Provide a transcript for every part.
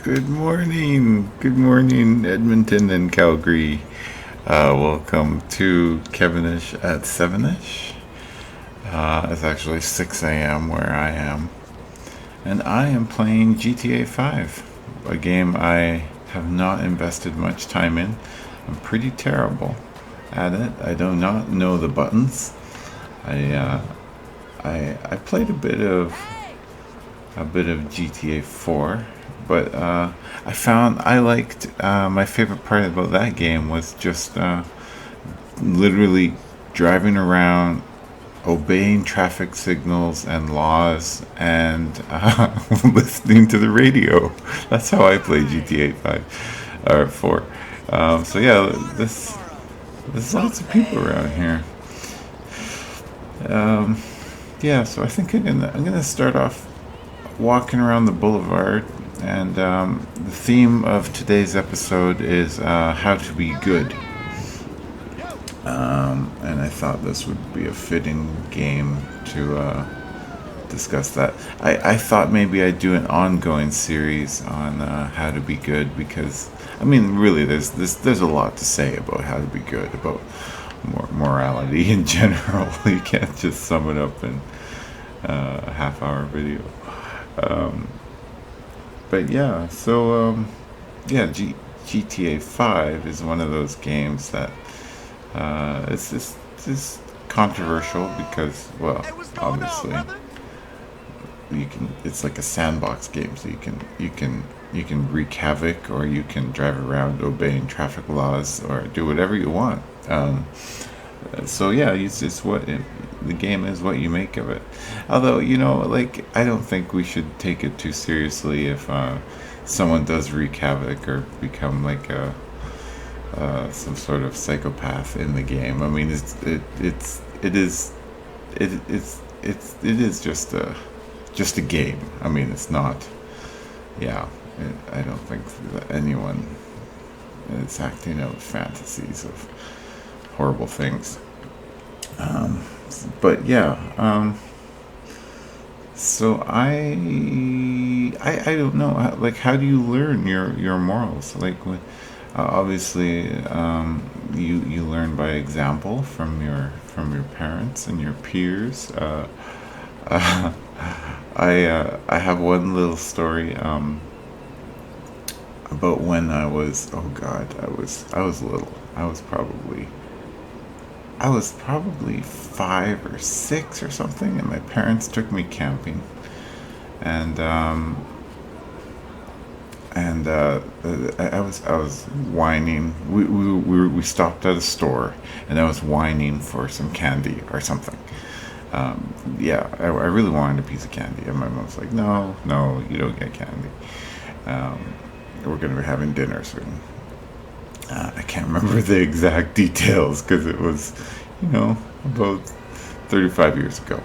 Good morning, Edmonton and Calgary. Welcome to Kevinish at 7ish. It's actually 6 a.m. where I am. And I am playing GTA 5, a game I have not invested much time in. I'm pretty terrible at it. I do not know the buttons. I, uh, I played a bit of GTA 4, but I found I liked my favorite part about that game was just literally driving around, obeying traffic signals and laws, and listening to the radio. That's how I play GTA 5 or 4. So yeah, there's lots of people around here. Um, yeah, so I think I'm gonna start off walking around the boulevard, and the theme of today's episode is how to be good. And I thought this would be a fitting game to discuss that. I thought maybe I'd do an ongoing series on how to be good because I mean, really, there's a lot to say about how to be good, about morality in general. You can't just sum it up in a half-hour video. Um, but yeah, so yeah, GTA 5 is one of those games that it's controversial because, well, obviously you can. It's like a sandbox game, so you can wreak havoc, or you can drive around obeying traffic laws, or do whatever you want. So yeah, it's just the game is what you make of it. Although like I don't think we should take it too seriously if someone does wreak havoc or become like some sort of psychopath in the game. I mean, it is just a game. I mean, it's not. Yeah, I don't think that anyone is acting out fantasies of horrible things. Um, but yeah, so I don't know. Like, how do you learn your morals? Like, obviously, you learn by example from your parents and your peers. Uh, I have one little story about when I was, oh God, I was little. I was probably 5 or 6 or something, and my parents took me camping, and I was whining. We stopped at a store, and I was whining for some candy or something. Yeah, I really wanted a piece of candy, and my mom's like, "No, no, you don't get candy. Um, we're gonna be having dinner soon." I can't remember the exact details because it was, about 35 years ago.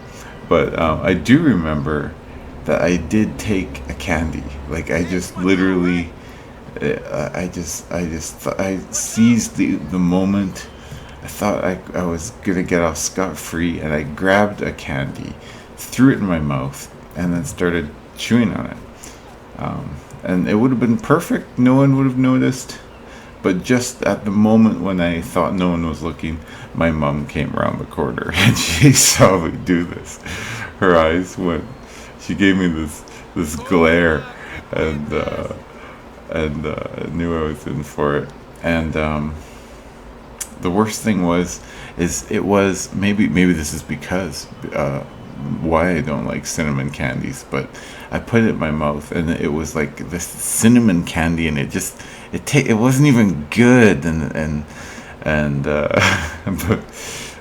But I do remember that I did take a candy. Like, I just literally, I seized the moment. I thought I was gonna get off scot free, and I grabbed a candy, threw it in my mouth, and then started chewing on it. And it would have been perfect. No one would have noticed. But just at the moment when I thought no one was looking, my mom came around the corner and she saw me do this. Her eyes went. She gave me this glare, and knew I was in for it. And the worst thing is it was maybe this is because why I don't like cinnamon candies, but I put it in my mouth and it was like this cinnamon candy, and it wasn't even good, and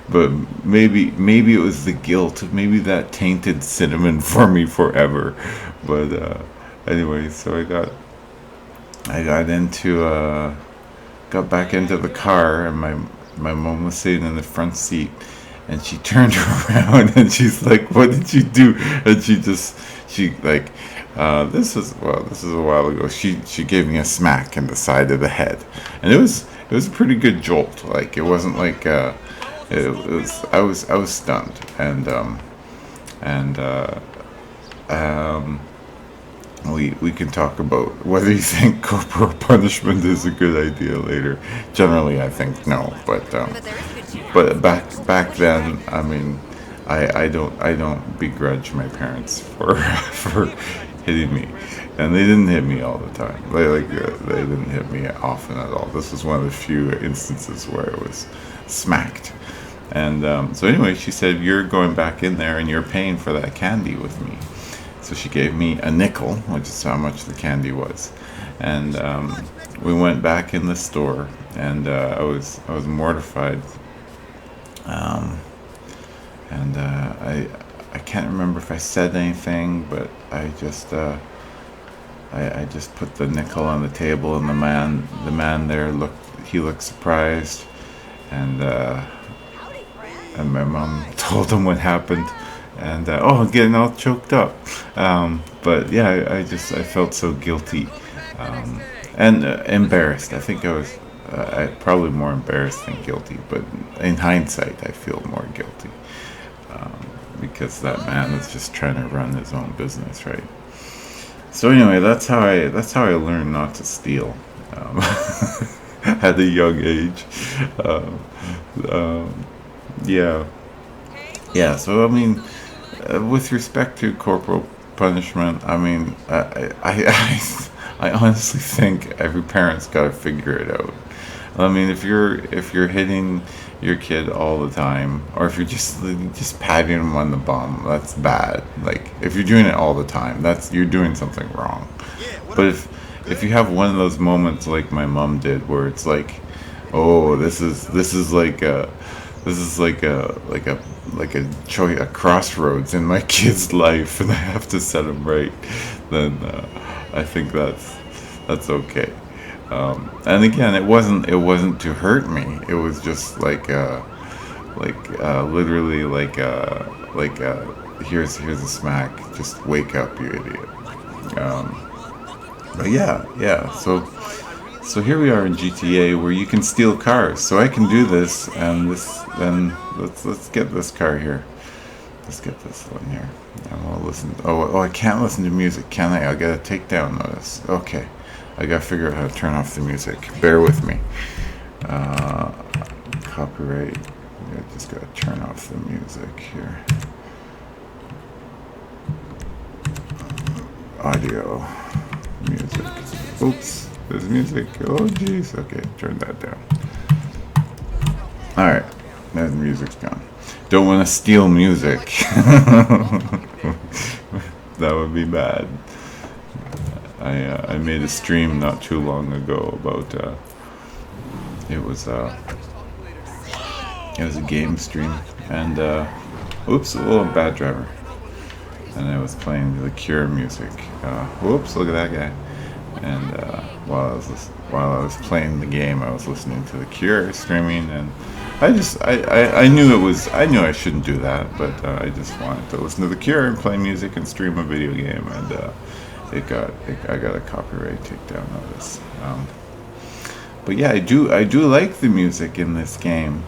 but maybe it was the guilt, maybe that tainted cinnamon for me forever. But anyway, so I got back into the car, and my mom was sitting in the front seat, and she turned around and she's like, "What did you do?" And she like, this is a while ago. She gave me a smack in the side of the head, and it was a pretty good jolt. Like, it wasn't like I was stunned, and we can talk about whether you think corporal punishment is a good idea later. Generally, I think no, but back then, I mean, I don't begrudge my parents for for hitting me, and they didn't hit me all the time. They didn't hit me often at all. This was one of the few instances where I was smacked. And so anyway, she said, "You're going back in there and you're paying for that candy with me." So she gave me a nickel, which is how much the candy was, and we went back in the store, and I was mortified, um, and I can't remember if I said anything, but I just put the nickel on the table, and the man there looked surprised, and my mom told him what happened, and getting all choked up. But yeah, I felt so guilty, um, and embarrassed. I think I probably more embarrassed than guilty, but in hindsight, I feel more guilty, because that man is just trying to run his own business, right? So anyway, that's how I learned not to steal, um, at a young age. Um, um, yeah, yeah. So I mean, with respect to corporal punishment, I mean, I honestly think every parent's got to figure it out. I mean, if you're hitting your kid all the time, or if you're just patting him on the bum, that's bad. Like if you're doing it all the time, that's you're doing something wrong. But if you have one of those moments like my mom did, where it's like, oh, this is like a choice, a crossroads in my kid's life, and I have to set him right, then I think that's okay. And again, it wasn't to hurt me. It was just literally here's a smack. Just wake up, you idiot. Um, but yeah, yeah. So here we are in GTA where you can steal cars. So I can do this, and then let's get this car here. Let's get this one here. And we'll listen. Oh, I can't listen to music, can I? I got a takedown notice. Okay, I gotta figure out how to turn off the music. Bear with me. Uh, Copyright. I just gotta turn off the music here. Audio, music. Oops, there's music. Oh, jeez. Okay, turn that down. All right, now the music's gone. Don't want to steal music. That would be bad. I made a stream not too long ago about it was a game stream, and oops, a little bad driver, and I was playing the Cure music. Whoops, look at that guy. And while I was playing the game, I was listening to the Cure streaming, and I knew I knew I shouldn't do that, but I just wanted to listen to the Cure and play music and stream a video game, and I got a copyright takedown notice. But yeah, I do like the music in this game.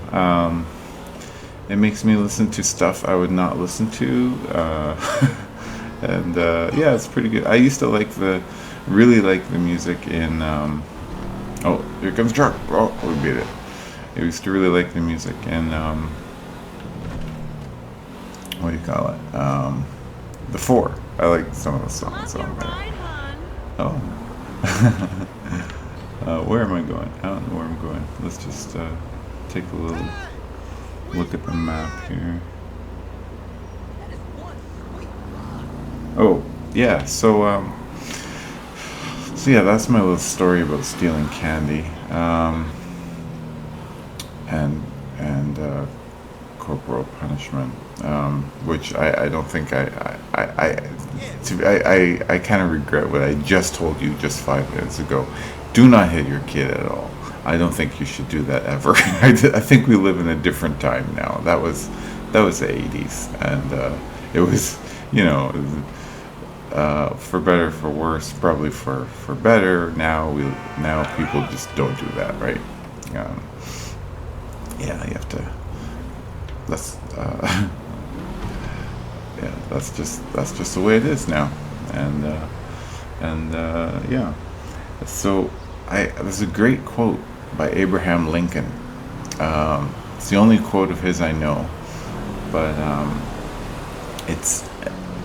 It makes me listen to stuff I would not listen to, and yeah, it's pretty good. I used to really like the music in. Oh, here comes the truck! Oh, we beat it. I used to really like the music in. What do you call it? The Four. I like some of the songs on there. Oh. Where am I going? I don't know where I'm going. Let's just take a little look at the map here. Oh, yeah. So yeah, that's my little story about stealing candy, and corporal punishment, which I don't think I kind of regret what I just told you just 5 minutes ago. Do not hit your kid at all. I don't think you should do that ever. I think we live in a different time now. That was the 80s, and it was, you know, for better, for worse, probably for better. Now people just don't do that, right? Um, yeah, you have to. That's yeah, that's just the way it is now, and And yeah, so there's a great quote by Abraham Lincoln. It's the only quote of his I know, but it's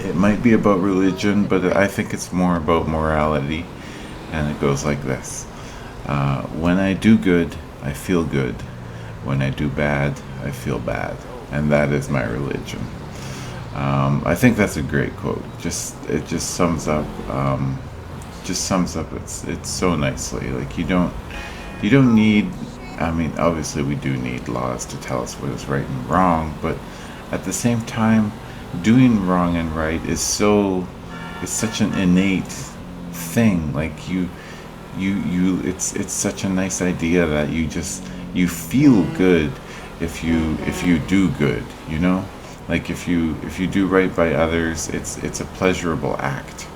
it might be about religion, but I think it's more about morality. And it goes like this: when I do good, I feel good. When I do bad, I feel bad, and that is my religion. I think that's a great quote. It just sums up it's so nicely. Like you don't need. I mean, obviously we do need laws to tell us what is right and wrong, but at the same time, doing wrong and right it's such an innate thing. Like it's such a nice idea that you feel good if you do good, you know? Like if you do right by others, it's a pleasurable act.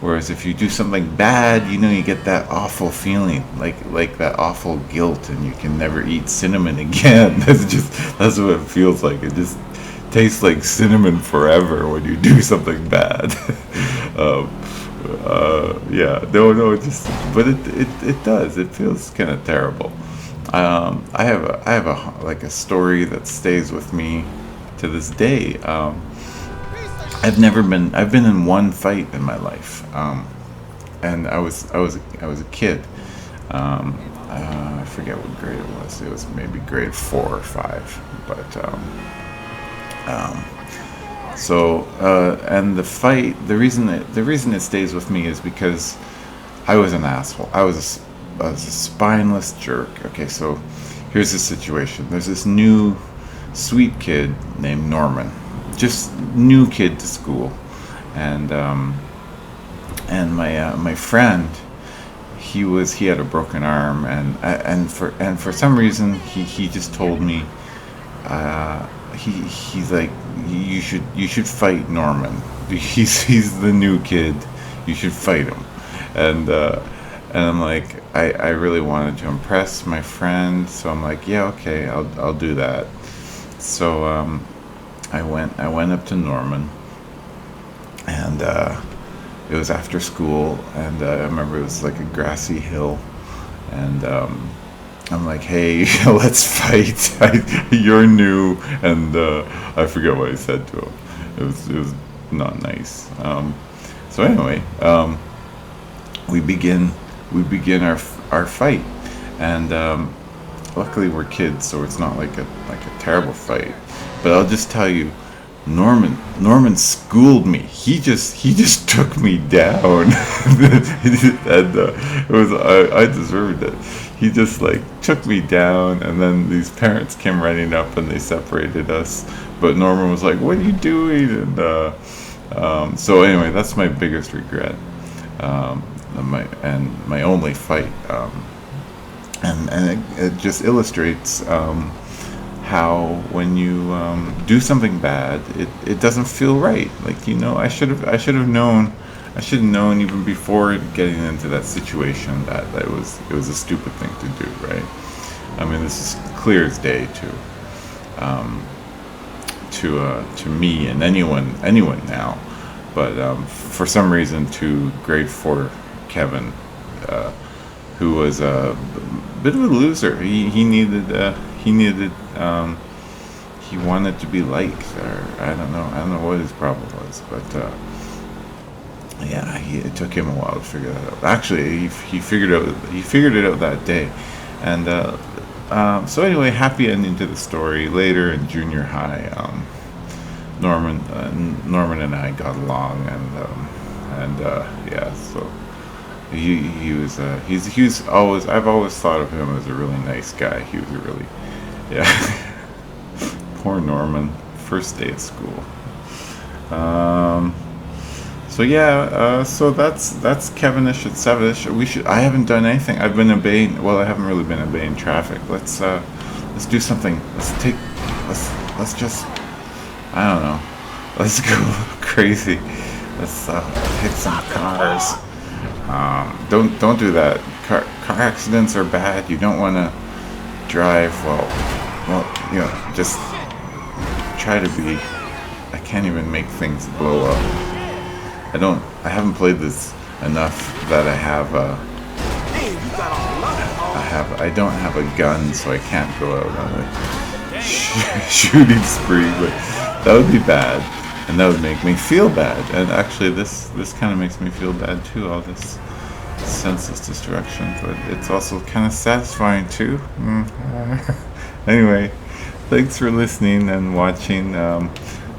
Whereas if you do something bad, you get that awful feeling, like that awful guilt, and you can never eat cinnamon again. That's what it feels like. It just tastes like cinnamon forever when you do something bad. um, yeah, no, it does. It feels kind of terrible. I have a story that stays with me to this day. I've been in one fight in my life, and I was a kid. I forget what grade it was. It was maybe grade 4 or 5, but and the fight. The reason it stays with me is because I was an asshole. I was a spineless jerk. Okay, so here's the situation. There's this new sweet kid named Norman, just new kid to school, and my friend, he had a broken arm, and for some reason he just told me, he's like, you should fight Norman. He's the new kid. You should fight him, and I'm like, I really wanted to impress my friend, so I'm like, yeah, okay, I'll do that. So I went up to Norman, and it was after school, and I remember it was like a grassy hill, and I'm like, hey, let's fight. You're new, and I forget what I said to him. It was not nice. So anyway, we begin our fight, and luckily we're kids, so it's not like a terrible fight. But I'll just tell you, Norman schooled me. He just took me down, and it was I deserved it. He just like took me down, and then these parents came running up and they separated us. But Norman was like, "What are you doing?" And so anyway, that's my biggest regret, my only fight, and it just illustrates. How when you do something bad, it doesn't feel right. Like I should have known even before getting into that situation that it was a stupid thing to do, right? I mean, this is clear as day to me and anyone now, but for some reason to grade 4 Kevin, who was a bit of a loser. He needed he wanted to be liked, or I don't know what his problem was, but yeah, it took him a while to figure that out. Actually, he figured it out that day, and so anyway, happy ending to the story. Later in junior high, Norman and I got along, and yeah, so. He's always, I've always thought of him as a really nice guy. He was a really, yeah. Poor Norman, first day at school. So yeah, so that's Kevinish at 7ish. I haven't done anything. I've been obeying. Well, I haven't really been obeying traffic. Let's do something. Let's just, I don't know. Let's go crazy. Let's hit some cars. Don't do that. Car accidents are bad. You don't want to drive just try to be. I can't even make things blow up. I haven't played this enough that I don't have a gun, so I can't go out on a shooting spree, but that would be bad, and that would make me feel bad. And actually, this kind of makes me feel bad too, all this senseless destruction, but it's also kind of satisfying too. Anyway, thanks for listening and watching.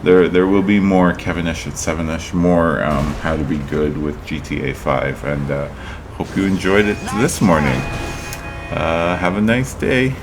There will be more Kevinish at 7ish, more how to be good with GTA 5, and hope you enjoyed it this morning. Have a nice day.